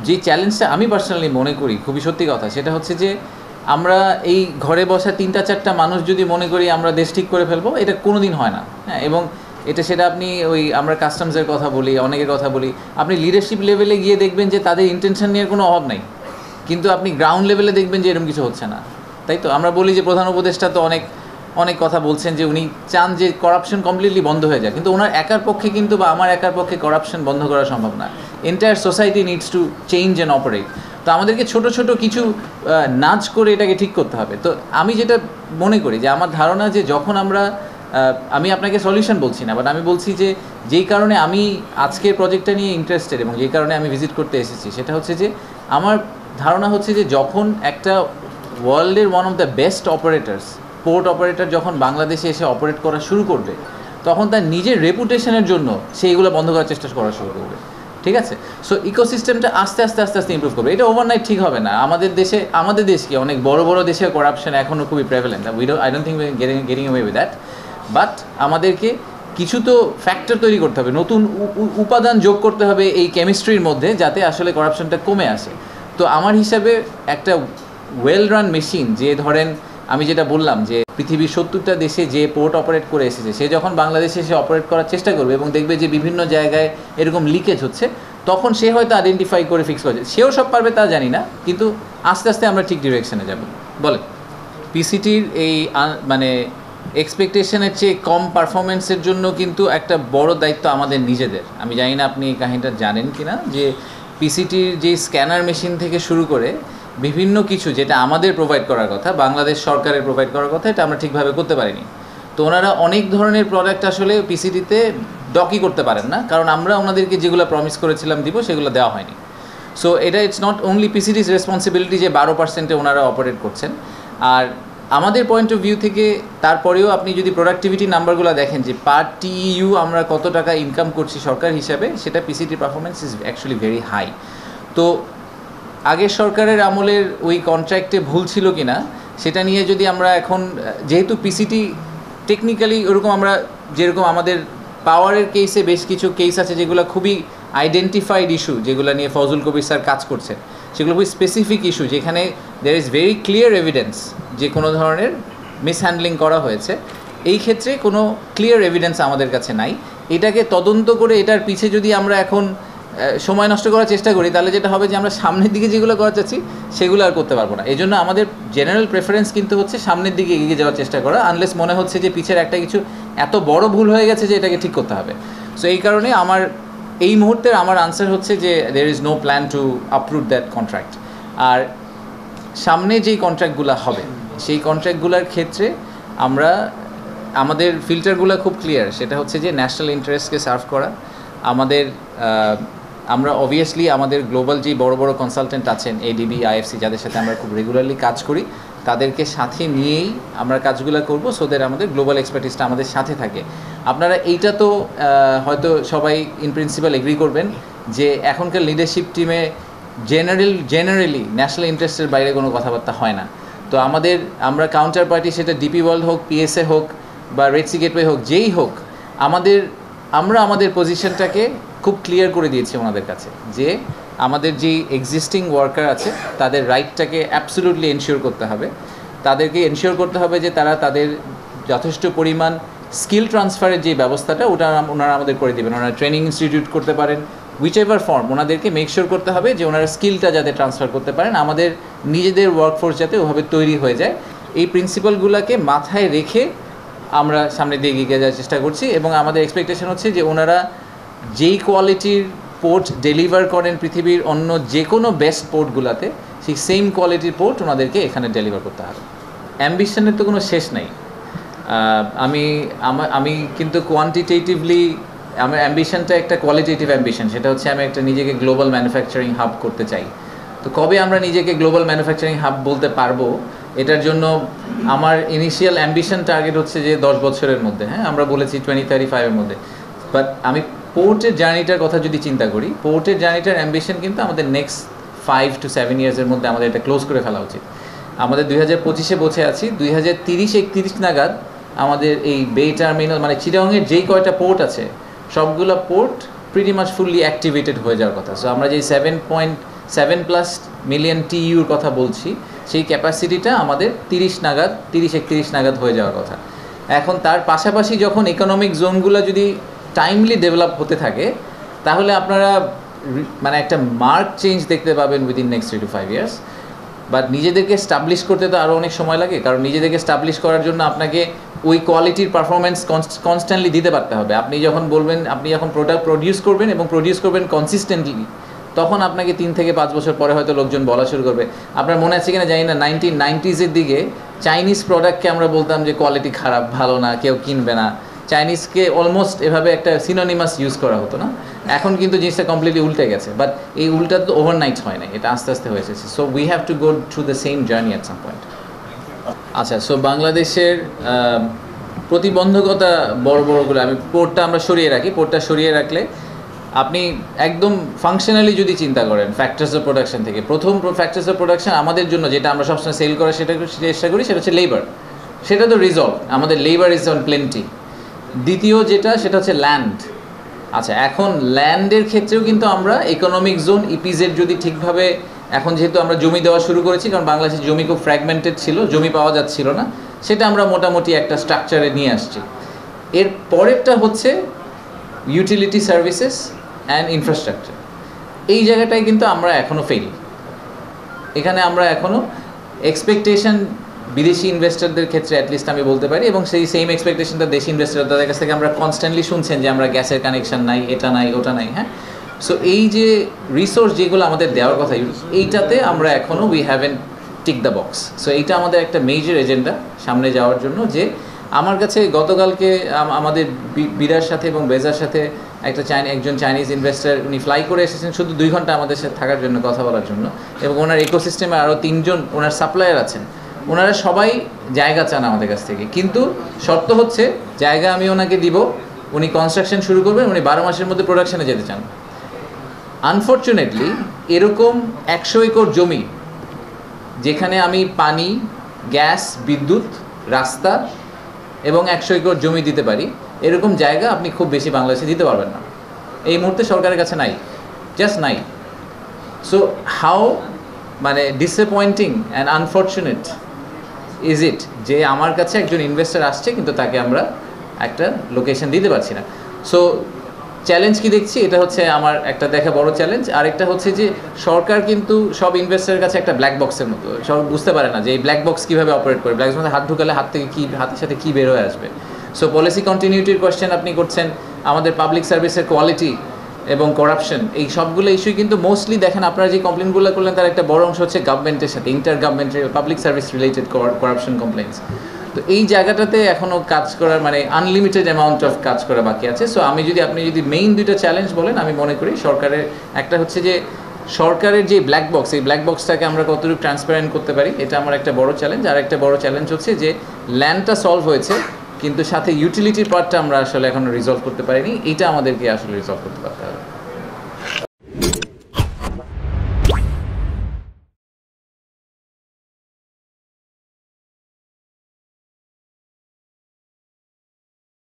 যে চ্যালেঞ্জটা আমি পার্সোনালি মনে করি খুবই সত্যি কথা, সেটা হচ্ছে যে আমরা এই ঘরে বসা 3-4টা মানুষ যদি মনে করি আমরা দেশ ঠিক করে ফেলবো, এটা কোনো দিন হয় না। হ্যাঁ, এবং সেটা আপনি আমরা কাস্টমসের কথা বলি, অনেকের কথা বলি, আপনি লিডারশিপ লেভেলে গিয়ে দেখবেন যে তাদের ইন্টেনশন নিয়ে কোনো অভাব নাই, কিন্তু আপনি গ্রাউন্ড লেভেলে দেখবেন যে এরকম কিছু হচ্ছে না। তাই তো আমরা বলি যে প্রধান উপদেষ্টা তো অনেক কথা বলছেন যে উনি চান যে করাপশন কমপ্লিটলি বন্ধ হয়ে যায়, কিন্তু ওনার একার পক্ষে কিন্তু বা আমার একার পক্ষে করাপশন বন্ধ করা সম্ভব না। Entire society needs to change and operate. তো আমাদেরকে ছোট ছোট কিছু নাচ করে এটাকে ঠিক করতে হবে। তো আমি যেটা মনে করি যে আমার ধারণা যে যখন আমি আপনাকে সলিউশন বলছি না, বাট আমি বলছি যে যেই কারণে আমি আজকের প্রজেক্টটা নিয়ে ইন্টারেস্টেড এবং যেই কারণে আমি ভিজিট করতে এসেছি, সেটা হচ্ছে যে আমার ধারণা হচ্ছে যে যখন একটা ওয়ার্ল্ডের one of the best operators, port operator যখন বাংলাদেশে এসে অপারেট করা শুরু করবে, তখন তার নিজের রেপুটেশনের জন্য সে এগুলো বন্ধ করার চেষ্টা করা শুরু করবে। ঠিক আছে? সো ইকোসিস্টেমটা আস্তে আস্তে আস্তে আস্তে ইমপ্রুভ করবে। এটা ওভারনাইট ঠিক হবে না। আমাদের দেশকে অনেক বড় বড় দেশে করাপশন এখনও খুবই prevalent. I don't think getting away with that. But আমাদেরকে কিছু তো ফ্যাক্টর তৈরি করতে হবে, নতুন উপাদান যোগ করতে হবে এই কেমিস্ট্রির মধ্যে, যাতে আসলে করাপশনটা কমে আসে। তো আমার হিসাবে একটা ওয়েল রান মেশিন, যে ধরেন আমি যেটা বললাম যে পৃথিবীর 70টা দেশে যে পোর্ট অপারেট করে এসেছে, সে যখন বাংলাদেশে এসে অপারেট করার চেষ্টা করবে এবং দেখবে যে বিভিন্ন জায়গায় এরকম লিকেজ হচ্ছে, তখন সে হয়তো আইডেন্টিফাই করে ফিক্স করছে। সেও সব পারবে তা জানি না, কিন্তু আস্তে আস্তে আমরা ঠিক ডিরেকশনে যাব। বলে পিসিটির এই মানে এক্সপেকটেশনের চেয়ে কম পারফরমেন্সের জন্য কিন্তু একটা বড় দায়িত্ব আমাদের নিজেদের। আমি জানি না আপনি এই কাহিনীটা জানেন কি না, যে পিসিটির যে স্ক্যানার মেশিন থেকে শুরু করে বিভিন্ন কিছু যেটা আমাদের প্রোভাইড করার কথা, বাংলাদেশ সরকারের প্রোভাইড করার কথা, এটা আমরা ঠিকভাবে করতে পারিনি। তো ওনারা অনেক ধরনের প্রোডাক্ট আসলে পিসিটিতে ডকই করতে পারেন না, কারণ আমরা ওনাদেরকে যেগুলো প্রমিস করেছিলাম দিব সেগুলো দেওয়া হয়নি। সো এটা ইটস নট অনলি পিসিটিস রেসপন্সিবিলিটি যে 12%-এ ওনারা অপারেট করছেন। আর আমাদের পয়েন্ট অফ ভিউ থেকে তারপরেও আপনি যদি প্রোডাক্টিভিটি নাম্বারগুলো দেখেন যে পার টিইউ আমরা কত টাকা ইনকাম করছি সরকার হিসাবে, সেটা পিসিটির performance is actually very high. তো আগের সরকারের আমলের ওই কন্ট্রাক্টে ভুল ছিল কি না সেটা নিয়ে যদি আমরা এখন, যেহেতু পিসিটি টেকনিক্যালি ওরকম, আমরা যেরকম আমাদের পাওয়ারের কেসে বেশ কিছু কেস আছে যেগুলো খুবই আইডেন্টিফাইড ইস্যু, যেগুলো নিয়ে ফজল কবির স্যার কাজ করছেন, সেগুলো খুবই স্পেসিফিক ইস্যু, যেখানে there is very clear evidence যে কোনো ধরনের মিসহ্যান্ডলিং করা হয়েছে। এই ক্ষেত্রে কোনো ক্লিয়ার এভিডেন্স আমাদের কাছে নাই। এটাকে তদন্ত করে এটার পিছে যদি আমরা এখন সময় নষ্ট করার চেষ্টা করি, তাহলে যেটা হবে যে আমরা সামনের দিকে যেগুলো করা চাচ্ছি সেগুলো আর করতে পারবো না। এই জন্য আমাদের জেনারেল প্রেফারেন্স কিন্তু হচ্ছে সামনের দিকে এগিয়ে যাওয়ার চেষ্টা করা, আনলেস মনে হচ্ছে যে পিছের একটা কিছু এত বড় ভুল হয়ে গেছে যে এটাকে ঠিক করতে হবে। সো এই কারণে এই মুহূর্তের আমার আনসার হচ্ছে যে there is no plan to approve that contract. আর সামনে যেই কন্ট্রাক্টগুলো হবে সেই কন্ট্রাক্টগুলোর ক্ষেত্রে আমাদের ফিল্টারগুলো খুব ক্লিয়ার, সেটা হচ্ছে যে ন্যাশনাল ইন্টারেস্টকে সার্ভ করা। আমরা অবভিয়াসলি আমাদের গ্লোবাল যে বড় বড় কনসালটেন্ট আছেন, এডিবি, আইএফসি, যাদের সাথে আমরা খুব রেগুলারলি কাজ করি, তাদেরকে সাথে নিয়েই আমরা কাজগুলো করব, সো দ্যাট আমাদের গ্লোবাল এক্সপার্টিসটা আমাদের সাথে থাকে। আপনারা এইটা তো হয়তো সবাই ইন প্রিন্সিপাল এগ্রি করবেন যে এখনকার লিডারশিপ টিমে জেনারেলি ন্যাশনাল ইন্টারেস্টের বাইরে কোনো কথাবার্তা হয় না। তো আমরা কাউন্টার পার্টি, সেটা ডিপি ওয়ার্ল্ড হোক, পিএসএ হোক বা রেড সি গেটওয়ে হোক, যেই হোক, আমরা আমাদের পজিশনটাকে খুব ক্লিয়ার করে দিয়েছি ওনাদের কাছে, যে আমাদের যেই এক্সিস্টিং ওয়ার্কার আছে তাদের রাইটটাকে অ্যাবসলিউটলি এনশিওর করতে হবে। তাদেরকে এনশিওর করতে হবে যে তাদের যথেষ্ট পরিমাণ স্কিল ট্রান্সফারের যে ব্যবস্থাটা, ওনারা আমাদের করে দেবেন। ওনারা ট্রেনিং ইনস্টিটিউট করতে পারেন, হুইচ এভার ফর্ম, ওনাদেরকে মেক শিওর করতে হবে যে ওনারা স্কিলটা যাতে ট্রান্সফার করতে পারেন, আমাদের নিজেদের ওয়ার্কফোর্স যাতে ওভাবে তৈরি হয়ে যায়। এই প্রিন্সিপালগুলোকে মাথায় রেখে আমরা সামনের দিকে এগিয়ে যাওয়ার চেষ্টা করছি, এবং আমাদের এক্সপেকটেশন হচ্ছে যে ওনারা যেই কোয়ালিটির পোর্ট ডেলিভার করেন পৃথিবীর অন্য যে কোনো বেস্ট পোর্টগুলোতে, সেই সেম কোয়ালিটির পোর্ট ওনাদেরকে এখানে ডেলিভার করতে হবে। অ্যাম্বিশনের তো কোনো শেষ নেই। আমি কিন্তু কোয়ান্টিটেটিভলি, আমার অ্যাম্বিশনটা একটা কোয়ালিটেটিভ অ্যাম্বিশন, সেটা হচ্ছে আমি একটা নিজেকে গ্লোবাল ম্যানুফ্যাকচারিং হাব করতে চাই। তো কবে আমরা নিজেকে গ্লোবাল ম্যানুফ্যাকচারিং হাব বলতে পারবো, এটার জন্য আমার ইনিশিয়াল অ্যাম্বিশন টার্গেট হচ্ছে যে 10 বছরের মধ্যে, হ্যাঁ আমরা বলেছি 2035-এর মধ্যে। বাট আমি পোর্টের জার্নিটার কথা যদি চিন্তা করি, পোর্টের জার্নিটার অ্যাম্বিশন কিন্তু আমাদের নেক্সট 5 to 7 ইয়ার্সের মধ্যে আমাদের এটা ক্লোজ করে ফেলা উচিত। আমাদের 2025-এ বসে আছি, 2030-31 নাগাদ আমাদের এই বে টার্মিনাল, মানে চিটাগংয়ের যেই কয়টা পোর্ট আছে সবগুলো port pretty much fully activated হয়ে যাওয়ার কথা। সো আমরা যে 7+ মিলিয়ন টিইউর কথা বলছি, সেই ক্যাপাসিটিটা আমাদের 30-31 নাগাদ হয়ে যাওয়ার কথা। এখন তার পাশাপাশি যখন ইকোনমিক জোনগুলো যদি টাইমলি ডেভেলপ হতে থাকে, তাহলে আপনারা মানে একটা মার্ক চেঞ্জ দেখতে পাবেন within next 3 to 5 years। But নিজেদেরকে স্টাবলিশ করতে তো আরও অনেক সময় লাগে, কারণ নিজেদেরকে স্টাবলিশ করার জন্য আপনাকে ওই কোয়ালিটির পারফরমেন্স কনস্ট্যান্টলি দিতে পারতে হবে। আপনি যখন বলবেন, আপনি যখন প্রোডাক্ট প্রডিউস করবেন এবং প্রডিউস করবেন কনসিস্টেন্টলি, তখন আপনাকে 3 থেকে 5 বছর পরে হয়তো লোকজন বলা শুরু করবে। আপনার মনে আছে কিনা জানি না, 1990s দিকে চাইনিজ প্রোডাক্টকে আমরা বলতাম যে কোয়ালিটি খারাপ, ভালো না, কেউ কিনবে না। চাইনিজকে অলমোস্ট এভাবে একটা সিনোনিমাস ইউজ করা হতো না। এখন কিন্তু জিনিসটা কমপ্লিটলি উল্টে গেছে, বাট এই উল্টা তো ওভারনাইট হয় না, এটা আস্তে আস্তে হয়ে এসেছে। So we have to go through the same journey at some point. আচ্ছা, সো বাংলাদেশের প্রতিবন্ধকতা বড়গুলো আমি পোর্টটা আমরা সরিয়ে রাখি। পোর্টটা সরিয়ে রাখলে আপনি একদম ফাংশনালি যদি চিন্তা করেন ফ্যাক্টরস অফ প্রোডাকশন থেকে, প্রথম ফ্যাক্টরস অফ প্রোডাকশন আমাদের জন্য যেটা আমরা সবসময় সেল করার সেটা চেষ্টা করি, সেটা হচ্ছে লেবার। সেটা তো রিজলভ, আমাদের লেবার ইজ অন প্লেন্টি। দ্বিতীয় যেটা, সেটা হচ্ছে ল্যান্ড। আচ্ছা, এখন ল্যান্ডের ক্ষেত্রেও কিন্তু আমরা ইকোনমিক জোন, ইপিজেড যদি ঠিকভাবে, এখন যেহেতু আমরা জমি দেওয়া শুরু করেছি, কারণ বাংলাদেশের জমি খুব ফ্র্যাগমেন্টেড ছিল, জমি পাওয়া যাচ্ছিল না, সেটা আমরা মোটামুটি একটা স্ট্রাকচারে নিয়ে আসছি। এর পরেরটা হচ্ছে ইউটিলিটি সার্ভিসেস অ্যান্ড ইনফ্রাস্ট্রাকচার। এই জায়গাটায় কিন্তু আমরা এখনও ফেল। এখানে আমরা এখনও এক্সপেকটেশন বিদেশি ইনভেস্টরদের ক্ষেত্রে অ্যাটলিস্ট আমি বলতে পারি, এবং সেই সেম এক্সপেকটেশনটা দেশি ইনভেস্টর, তাদের কাছ থেকে আমরা কনস্ট্যান্টলি শুনছেন যে আমরা গ্যাসের কানেকশন নাই, এটা নাই, ওটা নাই। হ্যাঁ, সো এই যে রিসোর্স যেগুলো আমাদের দেওয়ার কথা, এইটাতে আমরা এখনও we haven tick the box. So এইটা আমাদের একটা মেজর এজেন্ডা সামনে যাওয়ার জন্য। যে আমার কাছে গতকালকে আমাদের বিরার সাথে এবং বেজার সাথে একজন চাইনিজ ইনভেস্টার, উনি ফ্লাই করে এসেছেন শুধু 2 ঘন্টা আমাদের সাথে থাকার জন্য, কথা বলার জন্য, এবং ওনার ইকোসিস্টেমে আরও 3 জন ওনার সাপ্লায়ার আছেন। ওনারা সবাই জায়গা চান আমাদের কাছ থেকে, কিন্তু শর্ত হচ্ছে জায়গা আমি ওনাকে দিব, উনি কনস্ট্রাকশন শুরু করবেন, উনি 12 মাসের মধ্যে প্রোডাকশনে যেতে চান। আনফর্চুনেটলি এরকম 100 একর জমি, যেখানে আমি পানি, গ্যাস, বিদ্যুৎ, রাস্তা এবং 100 একর জমি দিতে পারি, এরকম জায়গা আপনি খুব বেশি বাংলাদেশে দিতে পারবেন না। এই মুহূর্তে সরকারের কাছে নাই, জাস্ট নাই। সো হাউ মানে disappointing and unfortunate is it যে আমার কাছে একজন ইনভেস্টার আসছে, কিন্তু তাকে আমরা একটা লোকেশন দিতে পারছি না। সো চ্যালেঞ্জ কি দেখছি, এটা হচ্ছে আমার একটা দেখা বড় চ্যালেঞ্জ। আরেকটা হচ্ছে যে সরকার কিন্তু সব ইনভেস্টারের কাছে একটা ব্ল্যাক বক্সের মতো, সব বুঝতে পারে না যে এই ব্ল্যাক বক্স কীভাবে অপারেট করে, ব্ল্যাক বক্সে হাত ঢুকালে হাত থেকে কী, হাতের সাথে কী বের হয়ে আসবে। সো পলিসি কন্টিনিউটির কোয়েশ্চেন আপনি করছেন, আমাদের পাবলিক সার্ভিসের কোয়ালিটি এবং করাপশন, এই সবগুলো ইস্যুই কিন্তু মোস্টলি দেখেন আপনারা যে কমপ্লেনগুলো করলেন তার একটা বড় অংশ হচ্ছে গভর্নমেন্টের সাথে, ইন্টার গভর্নমেন্টের public service related corruption complaints. তো এই জায়গাটাতে এখনও কাজ করার মানে আনলিমিটেড অ্যামাউন্ট অফ কাজ করা বাকি আছে। সো আপনি যদি মেইন 2টা চ্যালেঞ্জ বলেন, আমি মনে করি সরকারের একটা হচ্ছে যে সরকারের যে ব্ল্যাক বক্স, এই ব্ল্যাক বক্সটাকে আমরা কতটুকু ট্রান্সপারেন্ট করতে পারি, এটা আমার একটা বড় চ্যালেঞ্জ। আর একটা বড় চ্যালেঞ্জ হচ্ছে যে ল্যান্ডটা সলভ হয়েছে, কিন্তু সাথে ইউটিলিটির পার্টটা আমরা আসলে এখনও রিজলভ করতে পারিনি, এটা আমাদেরকে আসলে রিজলভ করতে পারতে হবে।